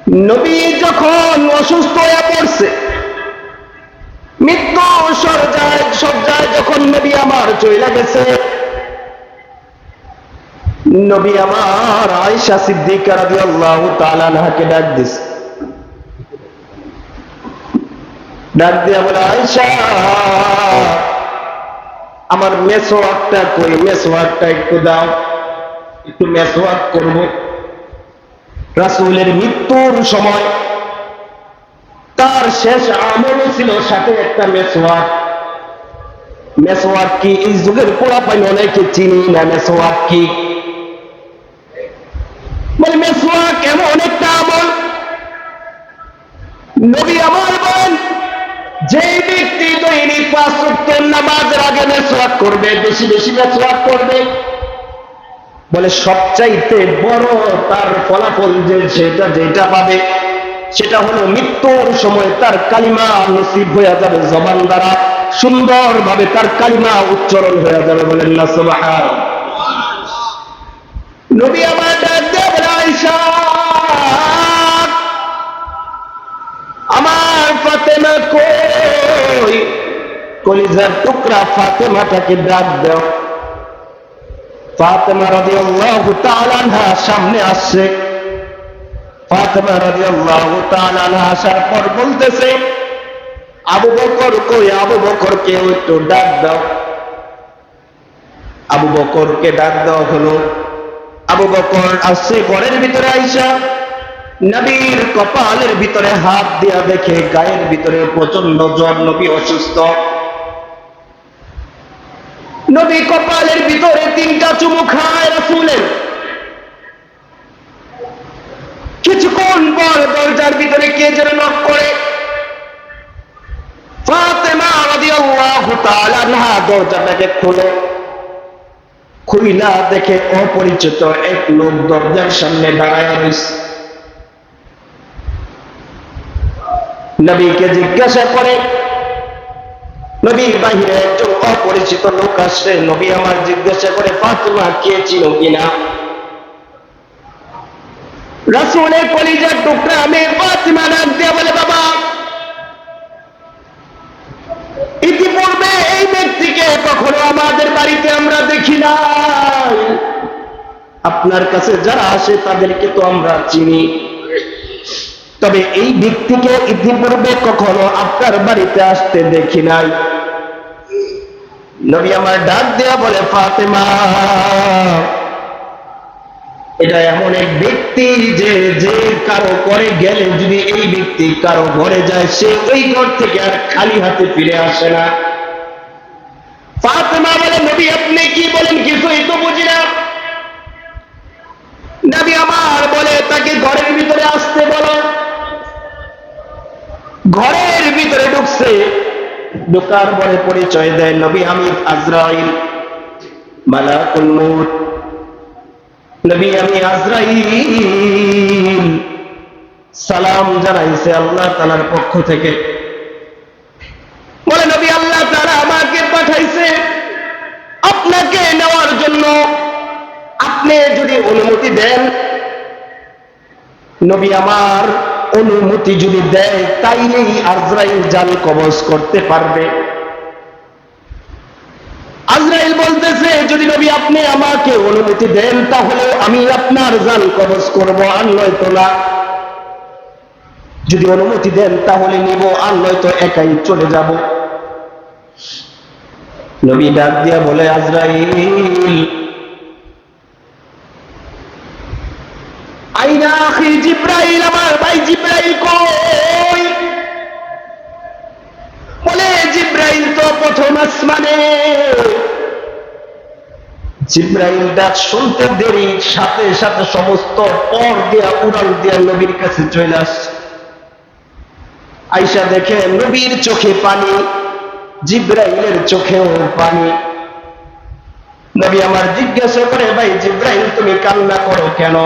নবী যখন অসুস্থ হয়ে পড়ছে, মৃত্যু সজ্জায় যখন নবী আমার চলে গেছে, নবী আমার আয়েশা সিদ্দিকা রাদিয়াল্লাহু তাআলা আনহাকে ডাক দিছে। ডাক দিয়া বলে, আয়েশা, আমার মেসওয়াকটা কই, মেসওয়াকটা একটু দাও, একটু মেসওয়াক করব। রাসূলের মৃত্যুর সময় তার শেষ আমল ছিল সাথে একটা মেসওয়াক। মেসওয়াক কি এই যুগের পোলাপাইন অনেকে চিনি না। মেসওয়াক কি? বলে মেসওয়াক এমন একটা আমল, নবী আমার বলেন, যে ব্যক্তি দৈনিক 5 ওয়াক্ত নামাজের আগে মেসওয়াক করবে, বেশি বেশি মেসওয়াক করবে, বলে সবচাইতে বড় তার ফলাফল যেটা পাবে সেটা হলো মৃত্যুর সময় তার কালিমা নসিব হয়ে যাবে, জবান দ্বারা সুন্দরভাবে তার কালিমা উচ্চারণ হয়ে যাবে। বলেন না সুবহানাল্লাহ। নবী আমার ডাক দিয়ে বলে, আয়েশা, আমার ফাতেমা কই? কলিজার টুকরা ফাতেমাটাকে ডাক দাও। ফাতেমা রাদিয়াল্লাহু তাআলা আনহা সামনে আসছে। ফাতেমা রাদিয়াল্লাহু তাআলা আনহা আসার পর বলতেছে, আবু বকর কই? আবু বকরকে একটু ডাক দাও। আবু বকরকে ডাক দেওয়া হলো। আবু বকর আসছে ঘরের ভিতরে। আয়েশা নবীর কপালের ভিতরে হাত দিয়া দেখে গায়ের ভিতরে প্রচন্ড জ্বর, নবী অসুস্থ। নবী কপালের ভিতরে 3টা চুমু খায় রাসূলের। কিছুক্ষণ পর দরজার ভিতরে কে যেন নক করে। ফাতেমা রাদিয়াল্লাহু তাআলা আনহা দরজাটাকে খোলে। খুইলা দেখে অপরিচিত এক লোক দরজার সামনে দাঁড়ায় রয়েছে। নবীকে জিজ্ঞাসা করে, নবী বাহিরে একজন অপরিচিত লোক আসছে। নবী আমার জিজ্ঞাসা করে, ফাতেমা কে ছিল কিনা? রাসূলের কলিজার টুকরা মেয়ে ফাতেমা ডাক দিয়ে বলে, বাবা, ইতিপূর্বে এই ব্যক্তিকে কখনো আমাদের বাড়িতে আমরা দেখি নাই। আপনার কাছে যারা আসে তাদেরকে তো আমরা চিনি, তবে এই ব্যক্তিকে ইতিপূর্বে কখনো আপনার বাড়িতে আসতে দেখি নাই। নবী আমার ডাক দেয়া বলে, ফাতেমা, এটা এমন এক ব্যক্তি যে যে কারো করে গেলে যদি এই ব্যক্তি কারো ঘরে যায়, সে ওই ঘর থেকে আর খালি হাতে ফিরে আসে না। ফাতেমা বলে, নবী আপনি কি বলেন? কিছুই তো বুঝি না। নবী আমার বলে, তাকে ঘরের ভিতরে আসতে বলো। ঘরের ভিতরে ঢুকছে। ঢোকার পরে পরিচয় দেয়, নবী আমি আজরাইল, মালাকুল মউত। নবী আমি আজরাইল, সালাম জানাইছে আল্লাহ তাআলার পক্ষ থেকে। বলে, নবী আল্লাহ তাআলা আমাকে পাঠাইছে আপনাকে নেওয়ার জন্য। আপনি যদি অনুমতি দেন, নবী আমার অনুমতি যদি দেয়, তাইলেই আজরাইল জান কবজ করতে পারবে। আজরাইল বলতেছে, যদি নবী আপনি আমাকে অনুমতি দেন তাহলে আমি আপনার জান কবজ করব, আর নয়তো না। যদি অনুমতি দেন তাহলে নিব, আর নয়তো একাই চলে যাব। নবী ডাক দিয়া বলে, আজরাইল, আইনা আখি জিবরাইল, আমার ভাই জিবরাইল কই? বলে, জিবরাইল তো প্রথম আসমানে। জিবরাইল ডাক শুনতে দেরি, সাথে সাথে সমস্ত পর দিয়া উড়াল দিয়া নবীর কাছে চলে আসছে। আয়েশা দেখে নবীর চোখে পানি, জিবরাইলের চোখেও পানি। নবী আমার জিজ্ঞাসা করে, ভাই জিবরাইল তুমি কান্না করো কেন?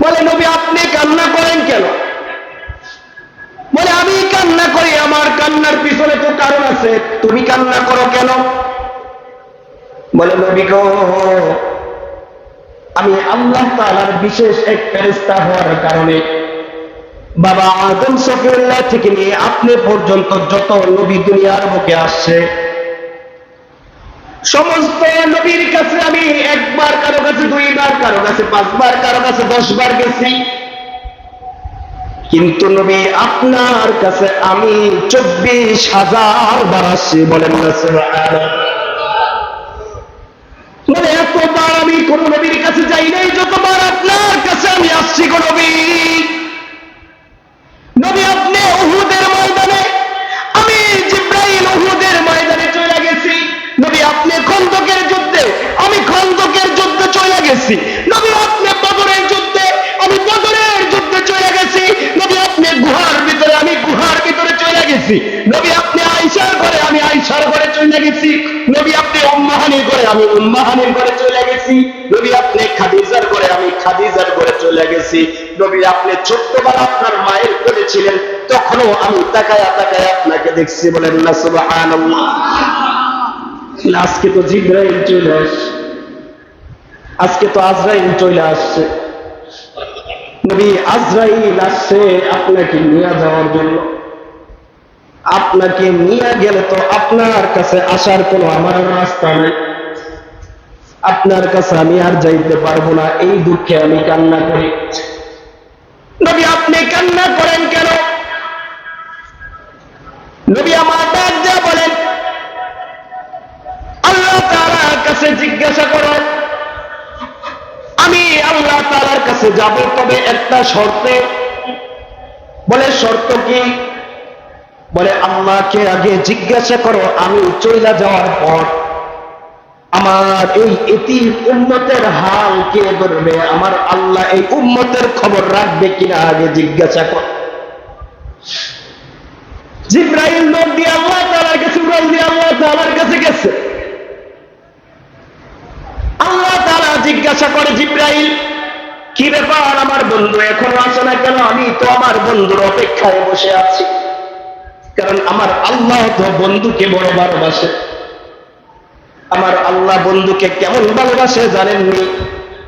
বলে, নবী আপনি কান্না করেন কেন? বলে, আমি কান্না করি, আমার কান্নার পিছনে তো কারণ আছে, তুমি কান্না করো কেন? বলে, নবী গো, আমি আল্লাহ তাআলার বিশেষ এক ফেরেশতা হওয়ার কারণে বাবা আদম সফিউল্লাহ থেকে নিয়ে আপনি পর্যন্ত যত নবী দুনিয়ার বুকে আসছে, সমস্ত নবীর কাছে আমি একবার, কারো কাছে দুইবার, কারো কাছে পাঁচবার, কারো কাছে 10 বার গেছি, কিন্তু নবী আপনার কাছে আমি 24,000 বার আসছি। বলেন না সুবহানাল্লাহ। মানে এতবার আমি কোন নবীর কাছে যাই নাই যতবার আপনার কাছে আমি আসছি গো নবী। নবী আপনি উহুদের ময়দানে, আমি জিবরাইল উহুদের ময়দানে চলে গেছি। নবী আপনি খন্দকের যুদ্ধে, আমি খন্দকের যুদ্ধে চলে গেছি। নবী আপনি বদরের যুদ্ধে, আমি বদরের যুদ্ধে চলে গেছি। নবী আপনি গুহার ভিতরে, আমি গুহার ভিতরে চলে গেছি। নবী আপনি আয়েশার ঘরে, আমি আয়েশার ঘরে চলে গেছি। নবী আপনি উম্মাহানির ঘরে, আমি উম্মাহানির ঘরে চলে গেছি। নবী আপনি খাদিজার ঘরে, আমি খাদিজার ঘরে চলে গেছি। নবী আপনি ছোট্টবেলা আপনার মায়ের কোলে ছিলেন, তখনও আমি তাকায়া তাকায়া আপনাকে দেখছি। বলেন না সুবহানাল্লাহ। আজকে তো জিবরাইল চলে আসছে, আজকে তো আজরাইল চলে আসছে। নবী আজরাইল আসছে আপনাকে নিয়ে যাওয়ার জন্য। আপনাকে নিয়ে গেলে তো আপনার কাছে আসার কোনো আমার রাস্তা নেই, আপনার কাছে আমি আর যাইতে পারবো না। এই দুঃখে আমি কান্না করি। নবী আপনি কান্না করেন কেন? নবী আমার ডাক যা বলেন, আল্লাহ তাআলার কাছে জিজ্ঞাসা করো। আমি আল্লাহ তাআলার কাছে যাব, তবে একটা শর্তে। বলে শর্ত কি? বলে আল্লাহকে আগে জিজ্ঞাসা করো, আমি চলে যাওয়ার পর আমার এই এতিম উম্মতের হাল কে ধরবে, আমার আল্লাহ এই উম্মতের খবর রাখবে কিনা আগে জিজ্ঞাসা কর। জিবরাইল নূর দিয়ে আল্লাহ তাআলার কাছে, নূর দিয়ে আল্লাহ তাআলার কাছে গেছে। আল্লাহ তাআলা জিজ্ঞাসা করে, জিবরাইল কি ব্যাপার, আমার বন্ধু এখনো আসে না কেন? আমি তো আমার বন্ধুর অপেক্ষায় বসে আছি, কারণ আমার আল্লাহ তো বন্ধুকে বড় ভালোবাসে। আমার আল্লাহ বন্ধুকে কেমন ভালোবাসে জানেননি?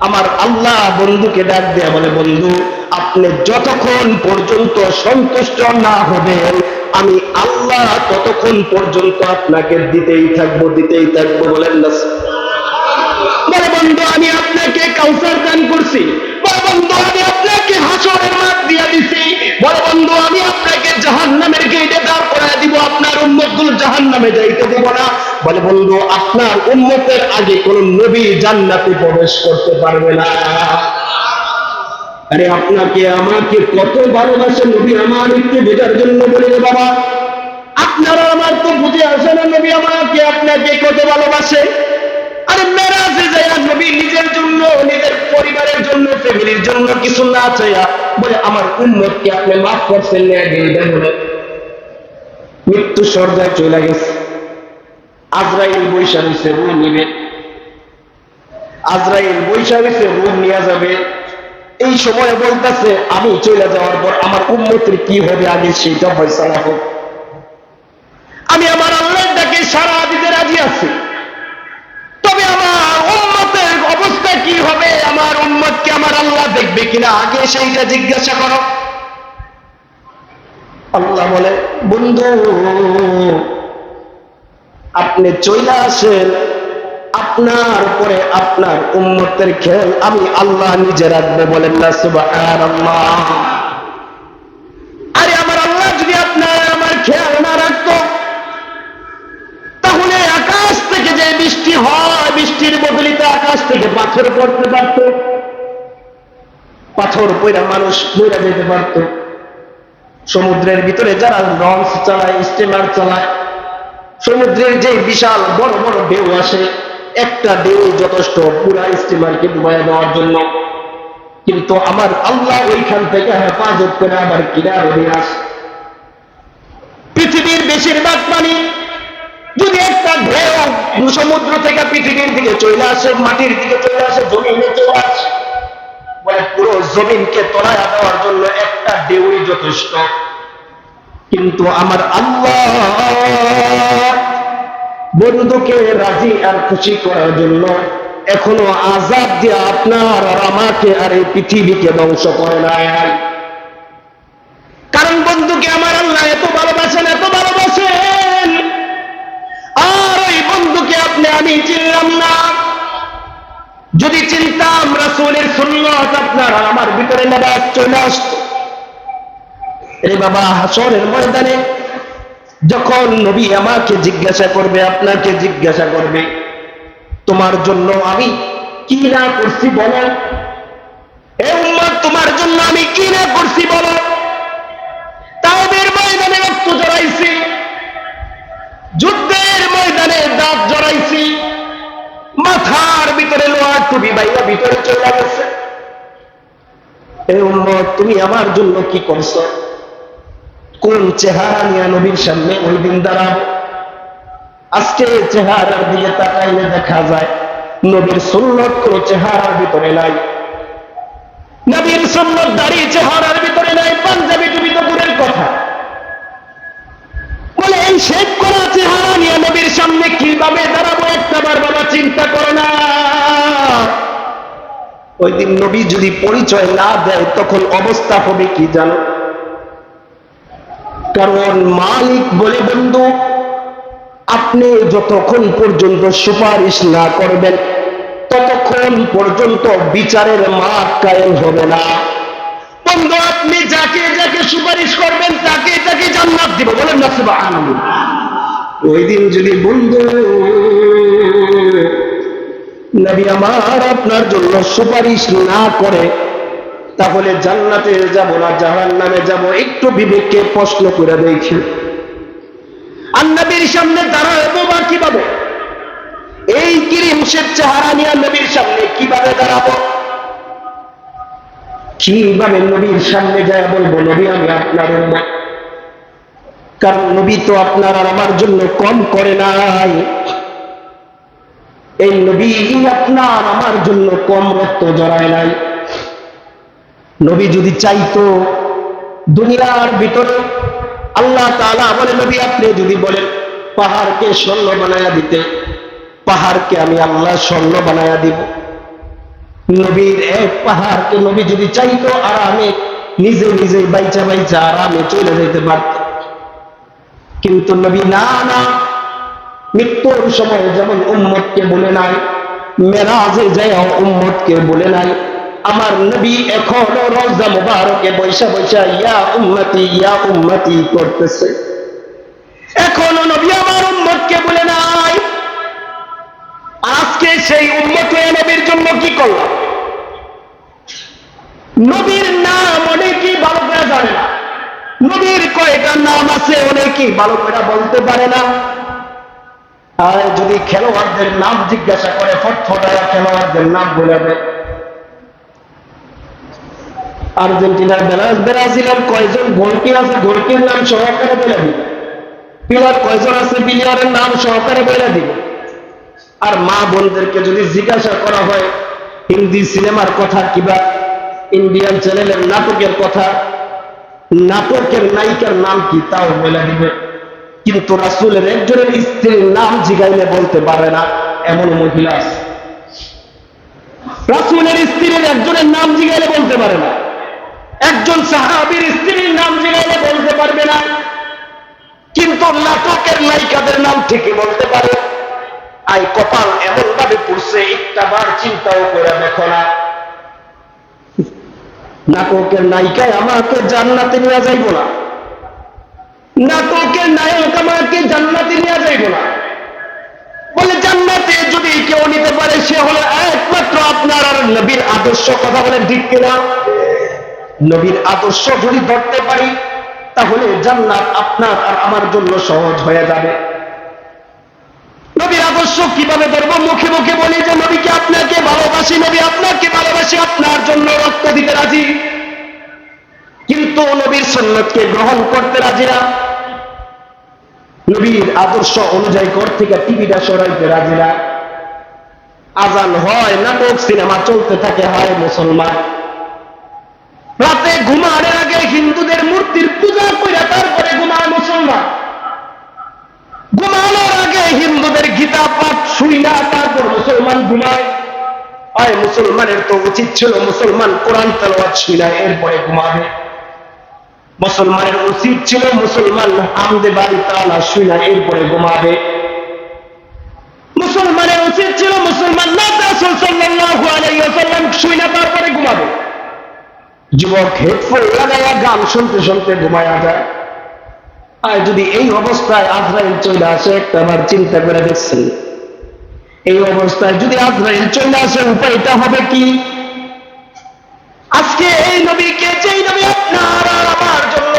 আমার আল্লাহ বন্ধুকে ডাক দেয়া বলে, বন্ধু আপনি যতক্ষণ পর্যন্ত সন্তুষ্ট না হবেন, আমি আল্লাহ ততক্ষণ পর্যন্ত আপনাকে দিতেই থাকবো, দিতেই থাকবো। বলেন না? বলে বন্ধু আমি আপনাকে কাউসার দান করছি, বলে বন্ধু আমি আপনাকে হাসরের মাঠ দিয়ে দিছি, বলে বন্ধু আমি আপনাকে জাহান্নামের গেটে দাঁড় করায় দিব, আপনার উম্মতগুলো জাহান্নামে যাইতে দিব না। বলে বন্ধু আপনার উম্মতের আগে কোন নবী জান্নাতে প্রবেশ করতে পারবে না। আরে আপনাকে আমাকে কত ভালোবাসে নবী, আমার একটু বোঝার জন্য বলি বাবা, আপনারা আমার তো বুঝে আসে না নবী আমাকে আপনাকে কত ভালোবাসে। আরে মেরাজে যায় নবী নিজের জন্য, নিজের পরিবারের জন্য, ফ্যামিলির জন্য কিছু না চাইয়া বলে আমার উম্মতকে আপনি মাফ করছেন না। বলে মৃত্যু সজ্জায় চলে গেছে, আজরাইল বৈশা হইছে রূহ নিবে, আজরাইল বৈশা হইছে রূহ নিয়ে যাবে। এই সময় বলতেছে আমি চলে যাওয়ার পর আমার উম্মতের কি হবে আগে সেটা ফয়সালা হোক। আমি আমার আল্লাহর ডাকে সাড়া দিতে রাজি আছি, তবে আমার উম্মতের অবস্থা কি হবে, আমার উম্মতকে আমার আল্লাহ দেখবে কিনা আগে সেইটা জিজ্ঞাসা করো। আল্লাহ বলে বন্ধু আপনি চলে আসেন, আপনার পরে আপনার উম্মতের খেয়াল আমি আল্লাহ নিজে রাখবো। বলেন না সুবহানাল্লাহ। আরে আমার আল্লাহ যদি আপনার আমার খেয়াল না রাখতো, তাহলে আকাশ থেকে যে বৃষ্টি হয়, বৃষ্টির বদলিতে আকাশ থেকে পাথর পড়তে পারত, পাথর পড়া মানুষ মরে যেতে পারত। সমুদ্রের ভিতরে যারা লঞ্চ চালায়, স্টিমার চালায়, সমুদ্রের যে বিশাল বড় বড় ঢেউ আসে, একটা ঢেউ যথেষ্ট পুরা স্টিমারকে ডুবাইয়া দেওয়ার জন্য। কিন্তু আমার আল্লাহ ওইখান থেকে হেফাজত করে আবার কিনারে নিয়ে আসে। পৃথিবীর বেশিরভাগ পানি যদি একটা ঢেউ সমুদ্র থেকে পৃথিবীর দিকে চলে আসে, মাটির দিকে চলে আসে, জমিনে চলে আসে, বলে পুরো জমিনকে তলায়া দেওয়ার জন্য একটা ঢেউই যথেষ্ট। কিন্তু আমার আল্লাহ বন্ধুকে রাজি আর খুশি করার জন্য এখনো আযাব দিয়ে আপনার আর আমাকে আর এই পৃথিবীকে ধ্বংস করে নাই। কারণ বন্ধুকে আমার আল্লাহ এত ভালোবাসেন, এত ভালোবাসেন, আর ওই বন্ধুকে আপনি আমি চিনলাম না। যদি চিনতাম রাসূলের সুন্নাত আপনার আর আমার ভিতরে নামাজ চলে আসতো। এই বাবা, হাসরের ময়দানে যখন নবী আমাকে জিজ্ঞাসা করবে, আপনাকে জিজ্ঞাসা করবে, তোমার জন্য আমি কি না করছি বলো। এ উম্মত, তোমার জন্য আমি কি না করছি বলো। তাওবের ময়দানে রক্ত জড়াইছি, যুদ্ধের ময়দানে দাঁত জড়াইছি, মাথার ভিতরে লোহার টুপি বাইরা ভিতরে চলে গেছে। এ উম্মত, তুমি আমার জন্য কি করছো? কোন চেহারা নিয়ে নবীর সামনে ওই দিন দাঁড়াবো? আজকে চেহারার দিকে তাকাইলে দেখা যায় নবীর সুন্নত কোন চেহারার ভিতরে নাই। নবীর সুন্নত দাঁড়িয়ে চেহারার ভিতরে নাই, পাঞ্জাবি টুপি তো দূরের কথা। বলে এই শেখ করা চেহারা নিয়ে নবীর সামনে কিভাবে দাঁড়াবো একটাবার বাবা চিন্তা করো না। ওই দিন নবী যদি পরিচয় না দেয় তখন অবস্থা হবে কি জানো? কারণ মালিক বলে, বন্ধু আপনি যতক্ষণ পর্যন্ত সুপারিশ না করবেন ততক্ষণ পর্যন্ত বিচারের মাঠ কায়েম হবে না। বন্ধু আপনি যাকে যাকে সুপারিশ করবেন তাকে তাকে জান্নাত দিব, বলেন না সুবহানাল্লাহ। ওই দিন যদি বন্ধু নবী আমার আপনার জন্য সুপারিশ না করে তাহলে জান্নাতে যাব না জাহান্নামে যাব? একটু বিবেককে প্রশ্ন করে দেখি। আর নবীর সামনে দাঁড়াবো বা কিভাবে? এই কিরিমশের চেহারা নিয়ে নবীর সামনে কিভাবে দাঁড়াবো? কিভাবে নবীর সামনে যায় বলবো নবী আমি আপনার উম্মত? কারণ নবী তো আপনার আর আমার জন্য কম করে নাই। এই নবী আপনার আমার জন্য কম রক্ত জড়ায় নাই। নবী যদি চাইতো দুনিয়ার ভিতরে আল্লাহ তাআলা বলে, নবী আপনি যদি বলেন পাহাড়কে স্বর্ণ বানায়া দিতে, পাহাড়কে আমি আল্লাহ স্বর্ণ বানায়া দিব। নবীর এক পাহাড়কে নবী যদি চাইতো আরামে নিজে নিজে বাইচা বাইচা আরামে চলে যেতে পারত। কিন্তু নবী না, মৃত্যুর সময় যেমন উম্মতকে বলে নাই, মেরাজে যায় উম্মতকে বলে নাই, আমার নবী এখনো রওজা মুবারকে বৈশা বৈশা ইয়া উম্মতি করতেছে। এখনো নবী আমার উম্মতকে বলে নাই। আজকে সেই উম্মত নবীর জন্য কি করলাম? নবীর নাম অনেকেই ভালো করে জানে না। নবীর কয়টা নাম আছে অনেকেই ভালো করে বলতে পারে না। আর যদি খেলোয়াড়দের নাম জিজ্ঞাসা করে ফটফটায়া খেলোয়াড়দের নাম বলে দেয়। আর্জেন্টিনার ব্রাজিলের কয়জন গোলকি আছে গোলকির নাম সহকারে বলে দিবে। প্লেয়ার কয়জন আছে প্লেয়ারের নাম সহকারে বলে দিবে। আর মা বোনদেরকে যদি জিজ্ঞাসা করা হয় হিন্দি সিনেমার কথা কিংবা ইন্ডিয়ান চ্যানেলের নাটকের কথা, নাটকের নায়িকার নাম কি তাও বলে দিবে। কিন্তু রাসূলের একজনের স্ত্রীর নাম জিগাইলে বলতে পারে না, এমন মহিলা আছে। রাসূলের স্ত্রীর একজনের নাম জিগাইলে বলতে পারে না, একজন সাহাবীর স্ত্রীর নাম জিগাইলে বলতে পারবে না। কিন্তু নাটকের নায়িকাদের নাম ঠিকই বলতে পারে। আই কপাল এমন ভাবে পড়ছে একটাবার চিন্তাও করে দেখো না। নাটকের নায়িকায় আমাকে জান্নাতে নিয়ে যাইব না, নাটকের নায়ক আমাকে জান্নাতে নিয়ে যাইব না। বলে জান্নাতে যদি কেউ নিতে পারে সে হলো একমাত্র আপনার আর নবীর আদর্শ। কথা বলেন ঠিক কিনা? নবীর আদর্শ যদি ধরতে পারি তাহলে জান্নাত আপনার আর আমার জন্য সহজ হয়ে যাবে। নবীর আদর্শ কিভাবে ধরবো? মুখে মুখে বলি যে নবীকে আপনাকে ভালোবাসি, নবী আপনাকে ভালোবাসি, আপনার জন্য রক্ত দিতে রাজি, কিন্তু নবীর সুন্নতকে গ্রহণ করতে রাজি না। নবীর আদর্শ অনুযায়ী ঘর থেকে টিভিটা সরাইতে রাজি না। আজান হয়, নাটক সিনেমা চলতে থাকে, হয় মুসলমান। রাতে ঘুমানোর আগে হিন্দুদের মূর্তির পূজা করে তারপরে ঘুমায় মুসলমান। ঘুমানোর আগে হিন্দুদের গীতা পাঠ শুই না তারপর মুসলমান ঘুমায়। আয় মুসলমানের তো উচিত ছিল মুসলমান কোরআন তেলাওয়াত শুনে এরপরে ঘুমাবে। মুসলমানের উচিত ছিল মুসলমান আমদে বাড়ি তালা শুনে এরপরে ঘুমাবে। মুসলমানের উচিত ছিল মুসলমান রাসূল সাল্লাল্লাহু আলাইহি ওয়াসাল্লাম শুনে তারপরে ঘুমাবে। যুবক হেডফোন লাগায়া গান শুনতে শুনতে ঘুমায়া যায়। আর যদি এই অবস্থায় আজরাইল চলে আসে, একটাবার চিন্তা করে দেখছেন, এই অবস্থায় যদি আজরাইল চলে আসে উপায়টা হবে কি? আজকে এই নবীকে, যেই নবী আপনার আর আমার জন্য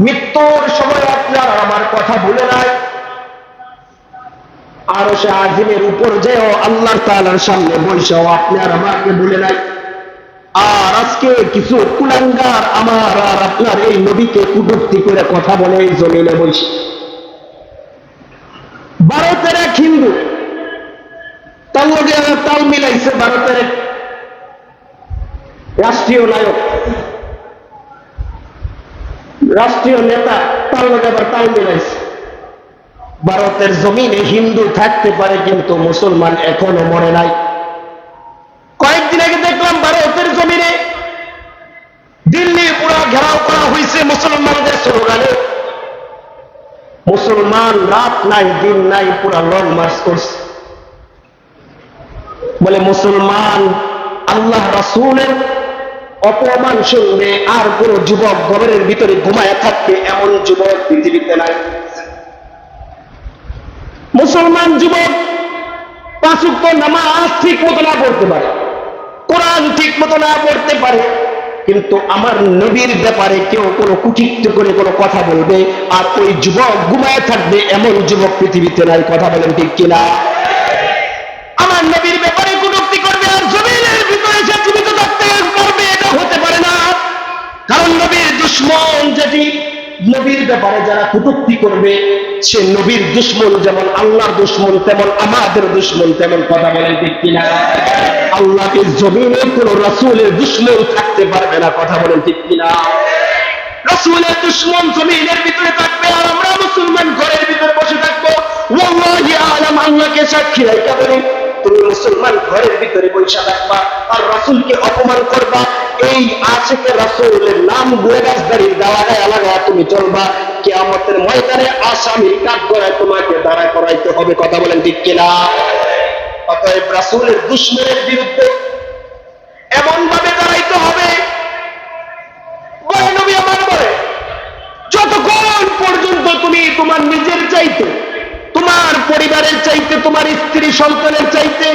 মৃত্যুর সময় আপনার আমার কথা ভুলে নাই, আর সে আজিমের উপর যেও আল্লাহ তাআলার সামনে বৈশাও আপনি আর আমাকে ভুলে নাই। আর আজকে কিছু কুলাঙ্গার আমার আর আপনার এই নবীকে কটূক্তি করে কথা বলে এই জমিনে বসে। ভারতের এক হিন্দু তার লগে তাল মিলাইছে, ভারতের এক রাষ্ট্রীয় নায়ক, রাষ্ট্রীয় নেতা, তার লগে আবার তাল মিলাইছে। ভারতের জমিনে হিন্দু থাকতে পারে কিন্তু মুসলমান এখনো মরে নাই। কয়েকদিন আগে দেখলাম ভারতের জমিনে দিল্লি পুরো ঘেরাও করা হয়েছে মুসলমানদের স্লোগানে। মুসলমান রাত নাই দিন নাই পুরা লং মার্চ করছে। বলে মুসলমান আল্লাহ রাসূলের অপমান শুনবে আর কোন যুবক ঘরের ভিতরে ঘুমায় থাকবে এমন যুবক পৃথিবীতে নাই। মুসলমান যুবক পাঁচ ওয়াক্ত নামাজ ঠিক মতো না পড়তে পারে, কোরআন ঠিক মতো না পড়তে পারে, কিন্তু আমার নবীর ব্যাপারে কেউ কোনো কুটিক্তি করে কোনো কথা বলবে আর ওই যুবক ঘুমায় থাকবে এমন যুবক পৃথিবীতে নাই। কথা বলেন ঠিক কিনা? আমার নবীর ব্যাপারে কুটুক্তি করবে আর জমিনের ভিতরে সে জীবিত থাকতে পারবে, এটা হতে পারে না। কারণ নবীর দুশমন যেটি, নবীর ব্যাপারে যারা কুটুক্তি করবে সে নবীর দুশমন, যেমন আল্লাহর দুশমন তেমন আমাদের দুশমন। তেমন কথা বলেন ঠিক কিনা? আল্লাহকে জমিনে কোন রাসূলের দুশমন থাকতে পারবে না। কথা বলেন ঠিক কিনা? রাসূলের দুশমন জমিনের ভিতরে থাকবে আর আমরা মুসলমান ঘরের ভিতরে বসে থাকবো। ওয়াল্লাহি আলাম, আল্লাহকে সাক্ষী রাখা বলি, তুমি মুসলমান ঘরের ভিতরে বসে থাকবা আর রাসূলকে অপমান করবা, এই আশিকে রাসূলের নাম গুয়ে গাছদারির দাওয়ায় আলাদা তুমি চলবা, কিয়ামতের ময়দানে আসামির কাঠগড়ায় তোমাকে দাঁড়া করাইতে হবে। কথা বলেন ঠিক কিনা? অতএব রাসূলের দুশমনের বিরুদ্ধে এমন ভাবে দাঁড়াইতে হবে, নবী আমার বলে যতক্ষণ পর্যন্ত তুমি তোমার নিজের চাইতে, তোমার পরিবারের চাইতে, তোমার স্ত্রী সন্তানের চাইতে,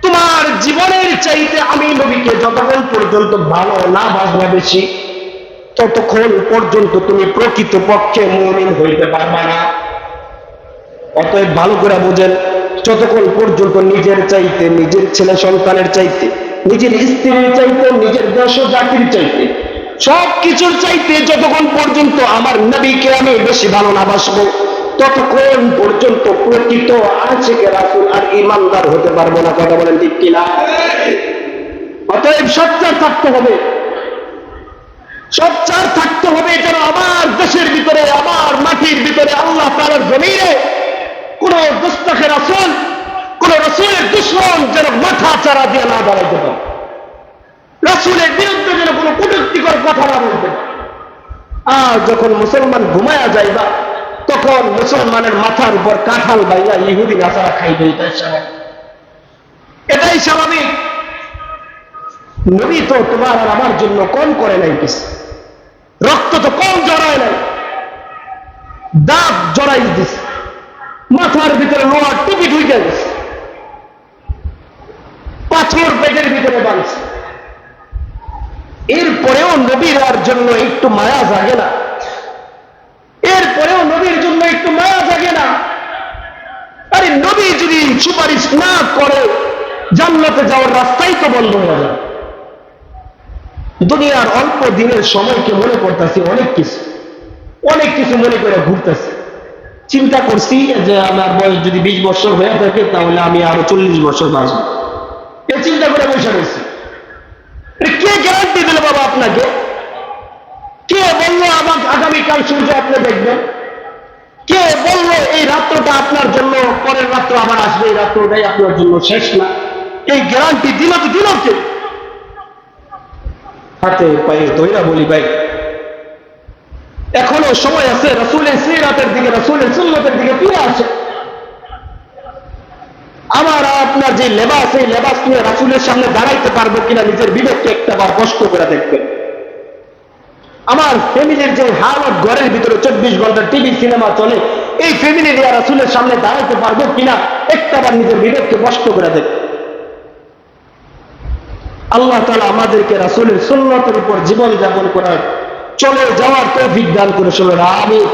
তোমার জীবনের চাইতে আমি নবীকে যতক্ষণ পর্যন্ত ভালো না বাসবা বেশি, ততক্ষণ পর্যন্ত তুমি প্রকৃত পক্ষে মুমিন হইতে পারবা না। অতএব ভালো করে বোঝেন, যতক্ষণ পর্যন্ত নিজের চাইতে, নিজের ছেলে সন্তানের চাইতে, নিজের স্ত্রীর চাইতে, নিজের দেশ ও জাতির চাইতে, সব কিছুর চাইতে যতক্ষণ পর্যন্ত আমার নবীকে আমি বেশি ভালো না বাসবো, ততক্ষণ পর্যন্ত প্রকৃত আশিকে রাসূল আর ঈমানদার হতে পারবো না। কথা বলেন ঠিক কিনা? অতএব সোচ্চার থাকতে হবে, সোচ্চার থাকতে হবে যেন আমার দেশের ভিতরে, আমার মাটির ভিতরে, আল্লাহ তাআলার জমিনে কোন দুস্তাখে রাসূল, কোন রাসূলের দুশমন যেন মাথা চারা দিয়ে না দাঁড়াইতে পারে, রাসূলের বিরুদ্ধে যেন কোনো কটূক্তিকর কথা না বলতে পারে। আর যখন মুসলমান ঘুমায়া যাইবা তখন মুসলমানের মাথার উপর কাঁঠাল বাইয়া ইহুদি নাসারা খাইবে, এটাই স্বাভাবিক, এটাই স্বাভাবিক। নবী তো তোমার আর আমার জন্য কম করে নাই কিছু, রক্ত তো কম জড়ায় নাই, দাঁত জড়াই দিছে, মাথার ভিতরে লোহার টুপি ঢুকে গেছে, পাথর পেটের ভিতরে বাঁধছে, এরপরেও নবীর আর জন্য একটু মায়া জাগে না? এরপরেও নবীর জন্য একটু মায়া জাগে না? আরে নবী যদি সুপারিশ না করে জান্নাতে যাওয়ার রাস্তাই তো বন্ধ হয়ে যাবে। দুনিয়ার অল্প দিনের সময়কে মনে করতেছি অনেক কিছু, অনেক কিছু মনে করে ঘুরতেছি। চিন্তা করছি যে আমার বয়স যদি 20 বছর হয়ে থাকে তাহলে আমি আরো 40 বছর বাঁচবো, এই চিন্তা করে বসে রয়েছি। কে গ্যারান্টি দিল বাবা আপনাকে? কে বললো আমাকে আগামীকাল সূর্য আপনি দেখবেন? কে বললো এই রাত্রটা আপনার জন্য পরের রাত্র আবার আসবে, এই রাত্রটাই আপনার জন্য শেষ না? এই গ্যারান্টি দিল তো দিল কে? হাতে পায়ে তৈরা বলি ভাই, এখনো সময় আছে রাসূলের সিরাতের দিকে, রাসূলের সুন্নতের দিকে ফিরে আসে। আমার আপনার যে লেবাস, এই লেবাস নিয়ে রাসূলের সামনে দাঁড়াইতে পারবো কিনা নিজের বিবেককে একটাবার কষ্ট করে দেখবেন। আমার ফ্যামিলির যে হালত, ঘরের ভিতরে 24 ঘন্টা টিভি সিনেমা চলে, এই ফ্যামিলি নিয়ে রাসূলের সামনে দাঁড়াইতে পারবো কিনা একটাবার নিজের বিবেককে কষ্ট করে দেখবেন। আল্লাহ তাআলা আমাদেরকে রাসূলের সুন্নতের উপর জীবন যাপন করার, চলে যাওয়ার তৌফিক দান করে। শুনুন আমিন।